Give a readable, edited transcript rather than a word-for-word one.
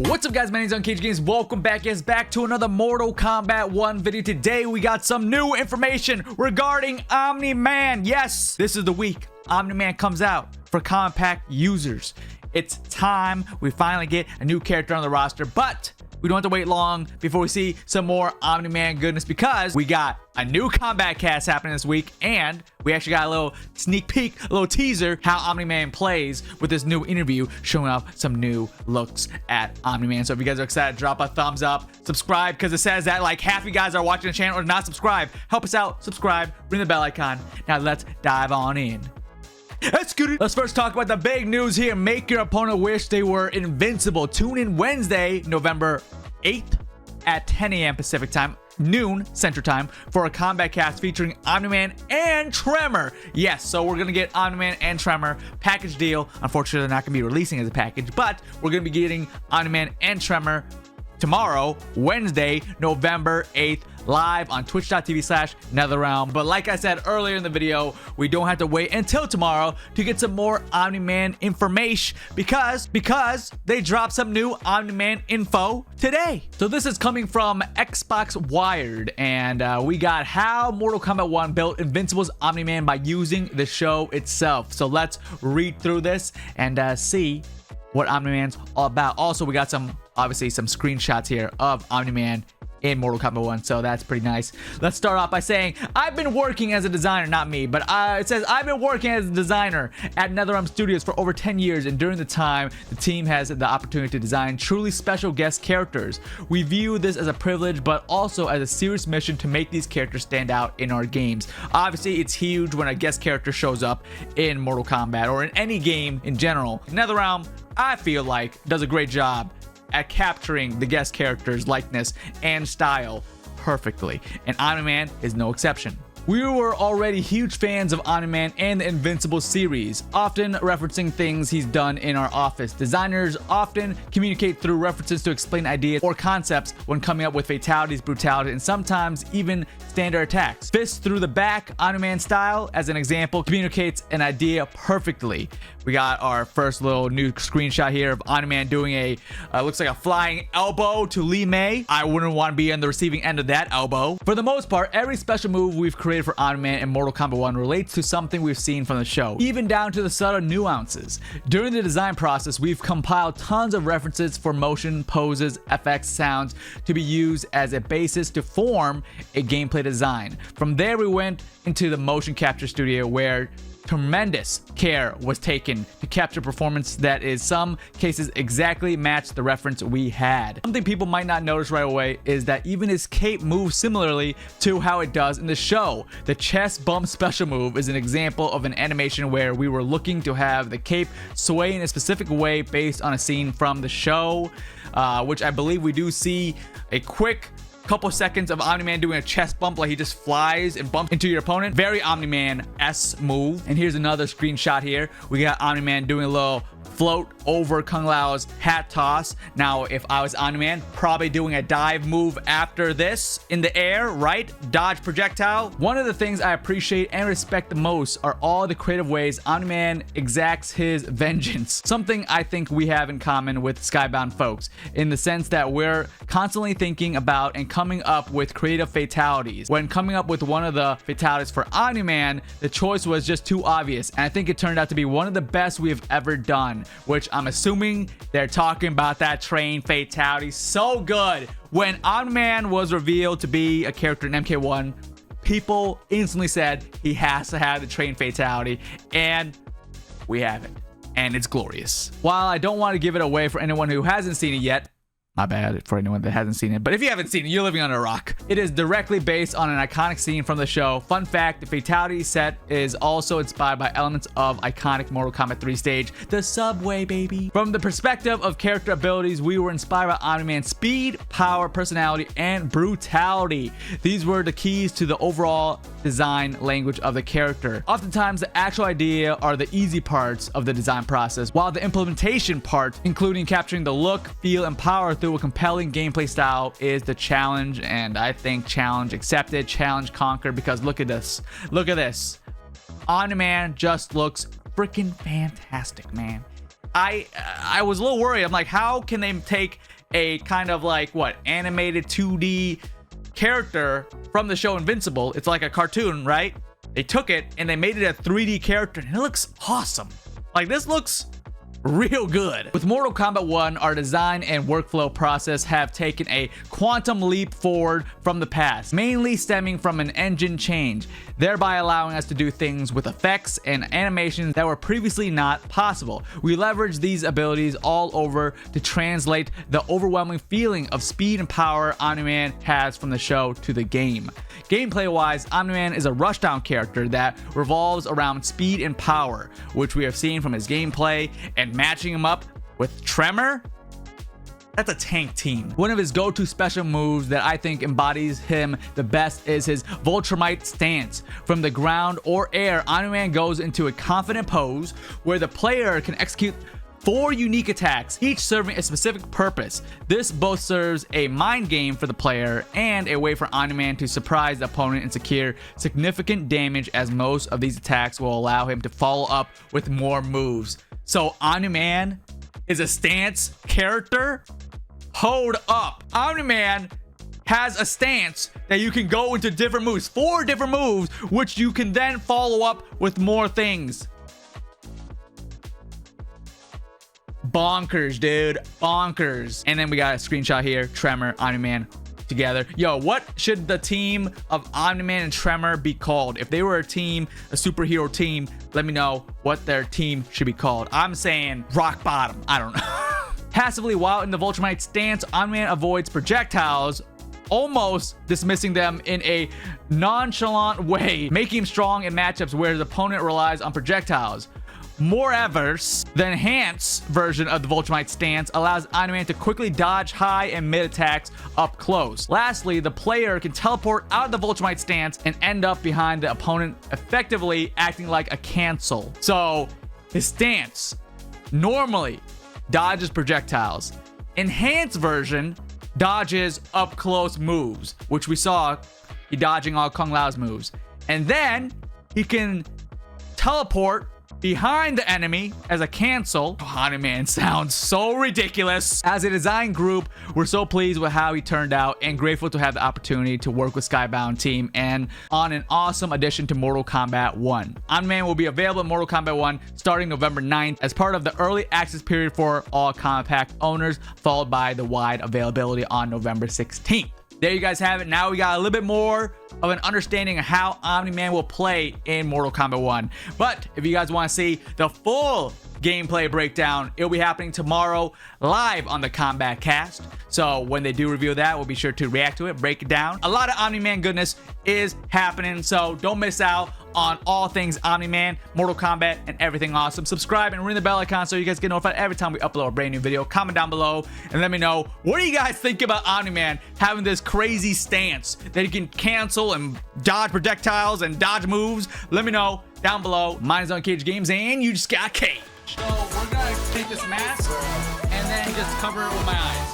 What's up, guys? My name is unCAGEDgamez. Welcome back, back to another Mortal Kombat 1 video. Today we got some new information regarding Omni-Man. Yes, this is the week Omni-Man comes out for compact users. It's time we finally get a new character on the roster, but we don't have to wait long before we see some more Omni-Man goodness, because we got a new combat cast happening this week, and we actually got a little sneak peek, a little teaser how Omni-Man plays with this new interview, showing off some new looks at Omni-Man. So if you guys are excited, drop a thumbs up, subscribe, because it says that like half you guys are watching the channel or not subscribed. Help us out, subscribe, ring the bell icon. Now let's dive on in. Let's get it. Let's first talk about the big news here. Make your opponent wish they were invincible. Tune in Wednesday, November 8th at 10 a.m. Pacific time, noon Central Time, for a combat cast featuring Omni-Man and Tremor. Yes, so we're gonna get Omni-Man and Tremor package deal. Unfortunately, they're not gonna be releasing as a package, but we're gonna be getting Omni-Man and Tremor tomorrow, Wednesday, November 8th, live on twitch.tv/netherrealm. But like I said earlier in the video, we don't have to wait until tomorrow to get some more Omni-Man information, because they dropped some new Omni-Man info today. So this is coming from Xbox Wired, and we got how Mortal Kombat 1 built Invincible's Omni-Man by using the show itself. So let's read through this and see what Omni-Man's all about. Also, we got obviously some screenshots here of Omni-Man in Mortal Kombat 1, so that's pretty nice. Let's start off by saying, I've been working as a designer, not me, but it says, I've been working as a designer at NetherRealm Studios for over 10 years, and during the time, the team has the opportunity to design truly special guest characters. We view this as a privilege, but also as a serious mission to make these characters stand out in our games. Obviously, it's huge when a guest character shows up in Mortal Kombat, or in any game in general. NetherRealm, I feel like, does a great job at capturing the guest character's likeness and style perfectly, and Omni-Man is no exception. We were already huge fans of Omni-Man and the Invincible series, often referencing things he's done in our office. Designers often communicate through references to explain ideas or concepts when coming up with fatalities, brutality, and sometimes even standard attacks. Fist through the back, Omni-Man style, as an example, communicates an idea perfectly. We got our first little new screenshot here of Omni-Man doing a, looks like a flying elbow to Lee May. I wouldn't want to be on the receiving end of that elbow. For the most part, every special move we've created for Omni-Man in Mortal Kombat 1 relates to something we've seen from the show, even down to the subtle nuances. During the design process, we've compiled tons of references for motion, poses, FX, sounds to be used as a basis to form a gameplay design. From there, we went into the motion capture studio, where tremendous care was taken to capture performance that in some cases exactly matched the reference we had. Something people might not notice right away is that even his cape moves similarly to how it does in the show. The chest bump special move is an example of an animation where we were looking to have the cape sway in a specific way based on a scene from the show, which I believe we do see a quick couple seconds of Omni-Man doing a chest bump, like he just flies and bumps into your opponent. Very Omni-Man-esque move. And here's another screenshot here. We got Omni-Man doing a little float over Kung Lao's hat toss. Now, if I was Omni-Man, probably doing a dive move after this in the air, right? Dodge projectile. One of the things I appreciate and respect the most are all the creative ways Omni-Man exacts his vengeance. Something I think we have in common with Skybound folks, in the sense that we're constantly thinking about and coming up with creative fatalities. When coming up with one of the fatalities for Omni-Man, the choice was just too obvious, and I think it turned out to be one of the best we have ever done, which I'm assuming they're talking about that train fatality. So good. When Omni-Man was revealed to be a character in MK1, people instantly said he has to have the train fatality, and we have it, and it's glorious. While I don't want to give it away for anyone who hasn't seen it yet, my bad for anyone that hasn't seen it, but if you haven't seen it, you're living under a rock. It is directly based on an iconic scene from the show. Fun fact, the fatality set is also inspired by elements of iconic Mortal Kombat 3 stage, the subway, baby. From the perspective of character abilities, we were inspired by Omni-Man's speed, power, personality, and brutality. These were the keys to the overall design language of the character. Oftentimes, the actual idea are the easy parts of the design process, while the implementation part, including capturing the look, feel, and power through a compelling gameplay style, is the challenge. And I think challenge accepted, challenge conquered, because look at this. Look at this. Omni-Man just looks freaking fantastic, man. I was a little worried. I'm like, how can they take a kind of like what animated 2D character from the show Invincible? It's like a cartoon, right? They took it and they made it a 3D character, and it looks awesome. Like, this looks real good. With Mortal Kombat 1, our design and workflow process have taken a quantum leap forward from the past, mainly stemming from an engine change, thereby allowing us to do things with effects and animations that were previously not possible. We leverage these abilities all over to translate the overwhelming feeling of speed and power Omni-Man has from the show to the game. Gameplay wise, Omni-Man is a rushdown character that revolves around speed and power, which we have seen from his gameplay, and matching him up with Tremor, that's a tank team. One of his go-to special moves that I think embodies him the best is his Vultramite stance. From the ground or air, Omni-Man goes into a confident pose where the player can execute 4 unique attacks, each serving a specific purpose. This both serves a mind game for the player and a way for Omni-Man to surprise the opponent and secure significant damage, as most of these attacks will allow him to follow up with more moves. So Omni-Man is a stance character? Hold up. Omni-Man has a stance that you can go into different moves, 4 different moves, which you can then follow up with more things. Bonkers, dude. Bonkers. And then we got a screenshot here. Tremor, Omni-Man together. Yo, what should the team of Omni-Man and Tremor be called? If they were a team, a superhero team, let me know what their team should be called. I'm saying rock bottom. I don't know. Passively, while in the Vultramite stance, Omni-Man avoids projectiles, almost dismissing them in a nonchalant way, making him strong in matchups where his opponent relies on projectiles. Moreover, the enhanced version of the Vultramite stance allows Omni-Man to quickly dodge high and mid attacks up close. Lastly, the player can teleport out of the Vultramite stance and end up behind the opponent, effectively acting like a cancel. So his stance normally dodges projectiles. Enhanced version dodges up close moves, which we saw he dodging all Kung Lao's moves. And then he can teleport behind the enemy as a cancel. Omni-Man sounds so ridiculous. As a design group, we're so pleased with how he turned out and grateful to have the opportunity to work with Skybound team and on an awesome addition to Mortal Kombat 1. Omni-Man will be available in Mortal Kombat 1 starting November 9th as part of the early access period for all Kombat Pack owners, followed by the wide availability on November 16th. There you guys have it. Now we got a little bit more of an understanding of how Omni-Man will play in Mortal Kombat 1. But if you guys want to see the full gameplay breakdown, it'll be happening tomorrow live on the Combat Cast. So when they do review that, we'll be sure to react to it, break it down. A lot of Omni-Man goodness is happening, so don't miss out on all things Omni-Man, Mortal Kombat, and everything awesome. Subscribe and ring the bell icon so you guys get notified every time we upload a brand new video. Comment down below and let me know, what do you guys think about Omni-Man having this crazy stance that he can cancel and dodge projectiles and dodge moves? Let me know down below. Mine is unCAGEDgamez, and you just got caged. So we're gonna take this mask and then just cover it with my eyes.